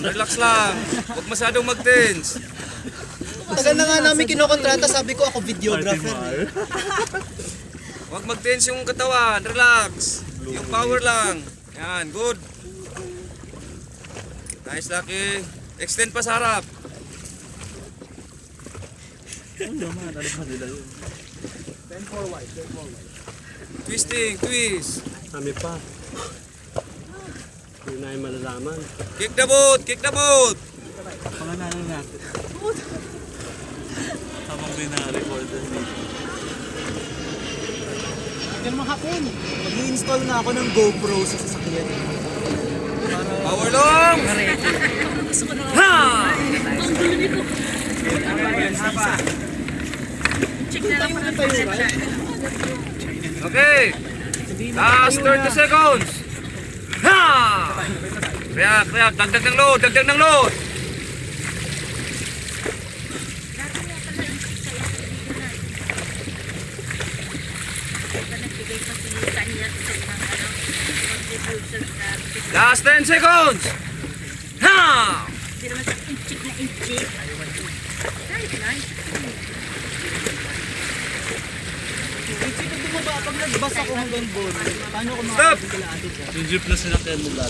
Relax lang. Huwag masyadong mag-tense. Tagal na nga namin kinokontrata, sabi ko ako videographer. Huwag mag-tense yung katawan. Relax. Yung power lang. Yan, good. Nice, Lucky. Extend pa sa harap. Twisting, twist. Kami pa. Hindi na yung malalaman. Kick the boot, kick the boot. Panganalan natin. Habang bina-record dito. Yan mga hapon. Mag-i-install na ako ng GoPro sa sasakyan. Power long. Ha! Check na lang mga tayo. Okay. Last 30 seconds. Ha! React, react. Dagdag ng load, dagdag ng load. Last 10 seconds. Ha! Hindi naman sa inchik na inchik. Nice, nice. Pag bumaba, pag nagbas ako hanggang bone, paano ko Stop! makakabigil ate dyan? Yung jeep na sinakyan mo